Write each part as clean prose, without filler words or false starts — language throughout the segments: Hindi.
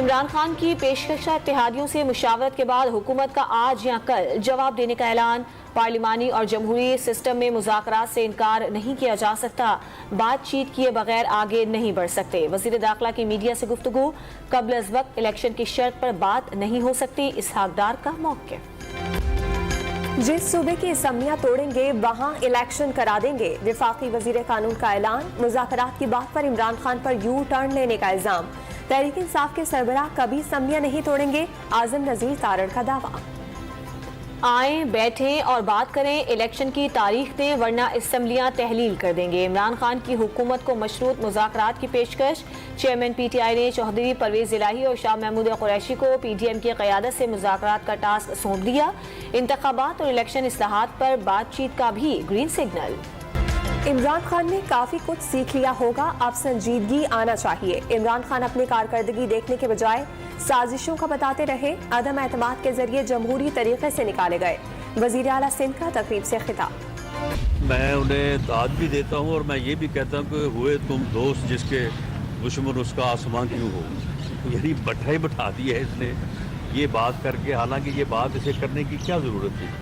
इमरान खान की पेशकश इत्तेहादियों से मुशावरत के बाद हुकूमत का आज या कल जवाब देने का ऐलान। पार्लिमानी और जमहूरी सिस्टम में मुज़ाकरात से इनकार नहीं किया जा सकता। बातचीत किए बगैर आगे नहीं बढ़ सकते। वज़ीर दाखिला की मीडिया से गुफ्तगू। कब्ल अज़ वक्त इलेक्शन की शर्त पर बात नहीं हो सकती, इसहाक डार का मौक़िफ़। जिस सूबे की असम्बलियां तोड़ेंगे वहां इलेक्शन करा देंगे। वफाकी वजीर कानून का ऐलान। मुज़ाकरात की बात पर इमरान खान पर यू टर्न लेने का इल्जाम। तहरीक इंसाफ के सरबराह कभी असम्बलियां नहीं तोड़ेंगे, आज़म नज़ीर तारड़ का दावा। आए बैठें और बात करें, इलेक्शन की तारीख दें वरना असम्बलियां तहलील कर देंगे। इमरान खान की हुकूमत को मशरूत मुज़ाकरात की पेशकश। चेयरमैन PTI ने चौधरी परवेज इलाही और शाह महमूद कुरैशी को PDM की क़यादत से मुज़ाकरात का टास्क सौंप दिया। इंतखाबात और इलेक्शन इस्लाहात पर बातचीत का भी ग्रीन सिग्नल। इमरान खान ने काफी कुछ सीख लिया होगा, अब संजीदगी आना चाहिए। इमरान खान अपनी कारकर्दगी देखने के बजाय साजिशों का बताते रहे। अदम एतमाद के जरिए जमहूरी तरीके से निकाले गए। वजीर आला सिंध का तकरीब से खिताब। मैं उन्हें दाद भी देता हूँ और मैं ये भी कहता हूँ कि हुए तुम दोस्त जिसके दुश्मन उसका आसमां क्यों हो। यही बठाई बैठा दी है इसने ये बात करके, हालांकि ये बात इसे करने की क्या जरूरत थी।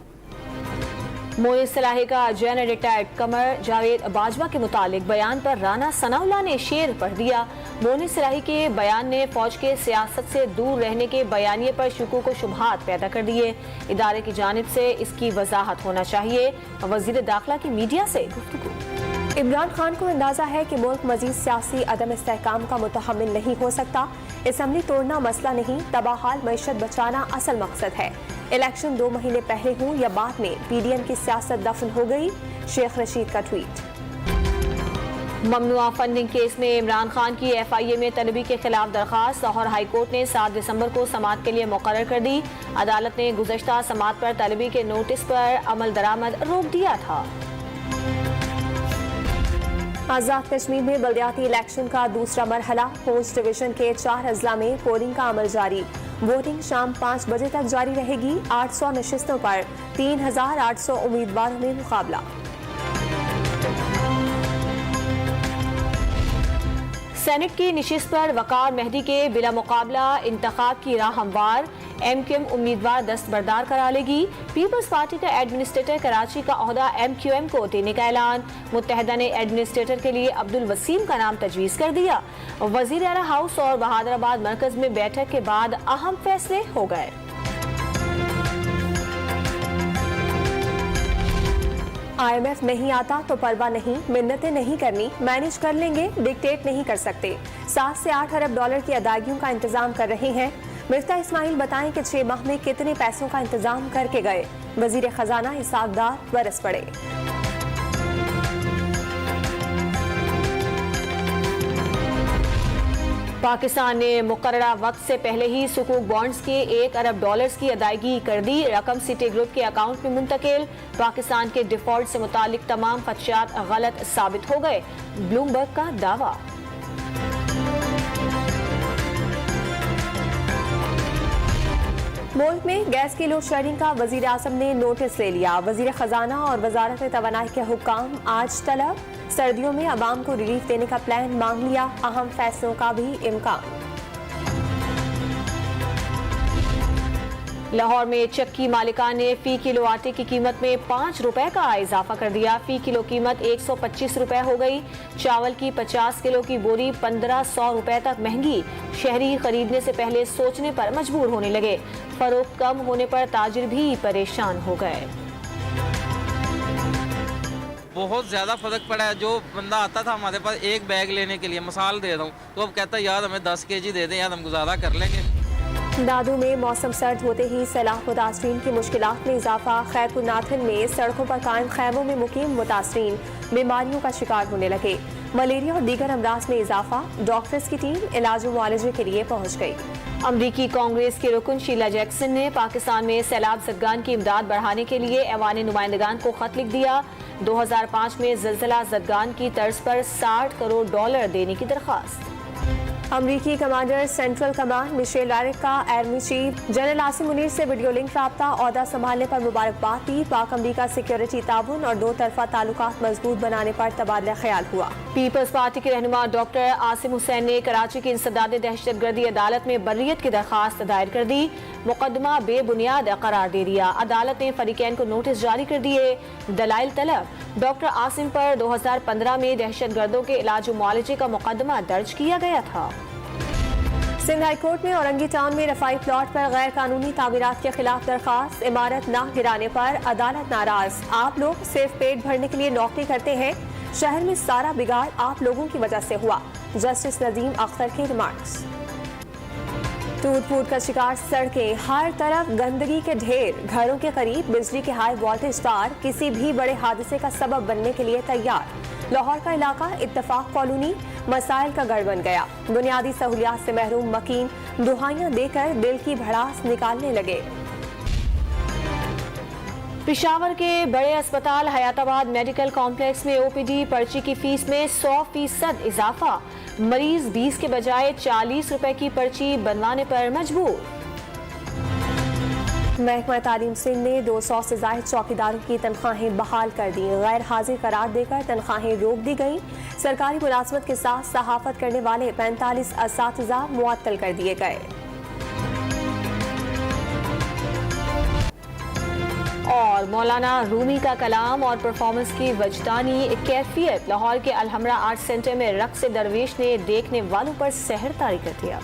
मोइज सलाही का जैन रिटायर्ड कमर जावेद बाजवा के मुतालिक बयान पर राना सनाउल्लाह ने शेर पढ़ दिया। मोइज सलाही के बयान ने फौज के सियासत से दूर रहने के बयानिए पर शुकूक व शुबहात पैदा कर दिए। इदारे की जानिब से इसकी वजाहत होना चाहिए। वजीर दाखिला की मीडिया से गुफ्तगू। इमरान खान को अंदाजा है कि मुल्क मजीद सियासी अदम इस्तेहकाम का मुतहम्मिल नहीं हो सकता। असम्बली तोड़ना मसला नहीं, तबाहाल मईशत बचाना असल मकसद है। इलेक्शन 2 महीने पहले हों या बाद में, PDM की सियासत दफन हो गई। शेख रशीद का ट्वीट। ममनुआ फंडिंग केस में इमरान खान की FIA में तलबी के खिलाफ दरखास्त लाहौर हाई कोर्ट ने 7 दिसंबर को समाअत के लिए मुकर्रर कर दी। अदालत ने गुज़श्ता समाअत पर तलबी के नोटिस पर अमल दरामद रोक दिया था। आज़ाद कश्मीर में बल्दियाती इलेक्शन का दूसरा मरहला। पोस्ट डिवीजन के 4 अजला में पोलिंग का अमल जारी। वोटिंग शाम 5 बजे तक जारी रहेगी। 800 नशिस्तों पर 3800 उम्मीदवारों में मुकाबला। सेनेट की निशिस्त पर वकार मेहदी के बिला मुकाबला इंतखाब की राह हमवार। MQM उम्मीदवार दस्तबरदार करा लेगी। पीपल्स पार्टी का एडमिनिस्ट्रेटर कराची का ओहदा MQM को देने का ऐलान। मुत्तहदा ने एडमिनिस्ट्रेटर के लिए अब्दुल वसीम का नाम तजवीज़ कर दिया। वजीर आला हाउस और बहादुराबाद मरकज में बैठक के बाद अहम फैसले हो गए। IMF नहीं आता तो परवाह नहीं, मिन्नतें नहीं करनी, मैनेज कर लेंगे, डिक्टेट नहीं कर सकते। 7 से 8 अरब डॉलर की अदायगियों का इंतजाम कर रहे हैं। मिफ्ता इस्माइल बताएं कि 6 माह में कितने पैसों का इंतजाम करके गए। वजीर खजाना इसहाक डार बरस पड़े। पाकिस्तान ने मुकर्ररा वक्त से पहले ही सुकूक बॉन्ड्स के 1 अरब डॉलर्स की अदायगी कर दी। रकम सिटी ग्रुप के अकाउंट में मुंतकिल। पाकिस्तान के डिफॉल्ट से मुतालिक तमाम खदशात गलत साबित हो गए, ब्लूमबर्ग का दावा। मुल्क में गैस की लोड शेडिंग का वजीर आज़म ने नोटिस ले लिया। वजीर खजाना और वजारत तवानाई के हुक्काम आज तलब। सर्दियों में अवाम को रिलीफ देने का प्लान मांग लिया। अहम फैसलों का भी इम्कान। लाहौर में चक्की मालिकान ने फी किलो आटे की कीमत में 5 रुपए का इजाफा कर दिया। फी किलो कीमत 125 रुपए हो गई। चावल की 50 किलो की बोरी 1500 रुपए तक महंगी। शहरी खरीदने से पहले सोचने पर मजबूर होने लगे। फरोख्त कम होने पर ताजिर भी परेशान हो गए। बहुत ज़्यादा फ़र्क पड़ा है। जो बंदा आता था हमारे पास एक बैग लेने के लिए, मिसाल दे रहा हूँ, तो अब कहता है यार हमें 10 kg दे दें यार, हम गुजारा कर लेंगे। दादू में मौसम सर्द होते ही सैलाब मुतासरीन की मुश्किलात में इजाफा। खैरपुर नाथन में सड़कों पर कायम खैमों में मुकीम मुतासरीन बीमारियों का शिकार होने लगे। मलेरिया और दीगर अमराज में इजाफा। डॉक्टर्स की टीम इलाज और मुआलजे के लिए पहुँच गई। अमरीकी कांग्रेस की रुकन शीला जैक्सन ने पाकिस्तान में सैलाब ज़दगान की इमदाद बढ़ाने के लिए ऐवान नुमाइंदगान को खत लिख दिया। 2005 में ज़िलज़िला ज़दगान की तर्ज पर $60 करोड़ देने की दरख्वास्त। अमरीकी कमांडर सेंट्रल कमांड मिशेल रारिक का army chief general Asim Munir से वीडियो लिंक राब्ता ओहदा संभालने पर मुबारकबाद दी। पाक अमरीका सिक्योरिटी ताउन और दो तरफा ताल्लुकात मजबूत बनाने पर तबादला ख्याल हुआ। पीपल्स पार्टी के रहनुमा डॉक्टर आसिम हुसैन ने कराची की इंसदाद दहशतगर्दी अदालत में बर्रियत की दरखास्त दायर कर दी। मुकदमा बेबुनियाद करार दे दिया। अदालत ने फरीकैन को नोटिस जारी कर दिए। दलाइल तलब, डॉक्टर आसिम पर 2015 में दहशतगर्दों के इलाज और मुआलजे का मुकदमा दर्ज किया गया था। सिंध हाई कोर्ट में औरंगी टाउन में रफाई प्लॉट पर गैर कानूनी तामीरात के खिलाफ दरखास्त। इमारत न गिराने पर अदालत नाराज। आप लोग सिर्फ पेट भरने के लिए नौकरी करते हैं, शहर में सारा बिगाड़ आप लोगों की वजह से हुआ। जस्टिस नजीम अख्तर के रिमार्क्स। टूट फूट का शिकार सड़कें, हर तरफ गंदगी के ढेर। घरों के करीब बिजली के हाई वोल्टेज तार किसी भी बड़े हादसे का सबब बनने के लिए तैयार। लाहौर का इलाका इत्तफाक कॉलोनी मसाइल का गढ़ बन गया। बुनियादी सहूलियात से महरूम मकीन दुहाइयां देकर दिल की भड़ास निकालने लगे। पेशावर के बड़े अस्पताल हयाताबाद मेडिकल कॉम्प्लेक्स में ओपीडी पर्ची की फीस में 100% इजाफा। मरीज 20 के बजाय 40 रुपए की पर्ची बनवाने पर मजबूर। महकमा तालीम सिंध ने 200 से ज्यादा चौकीदारों की तनख्वाहें बहाल कर दी। गैर हाजिर करार देकर तनख्वाहें रोक दी गईं। सरकारी मुलाजमत के साथ सहाफत करने वाले 45 असातिज़ा मुअत्तल कर दिए गए। और मौलाना रूमी का कलाम और परफॉर्मेंस की वजदानी कैफियत। लाहौर के अलहमरा आर्ट सेंटर में रक्स दरवेश ने देखने वालों पर सहर तारी कर दिया।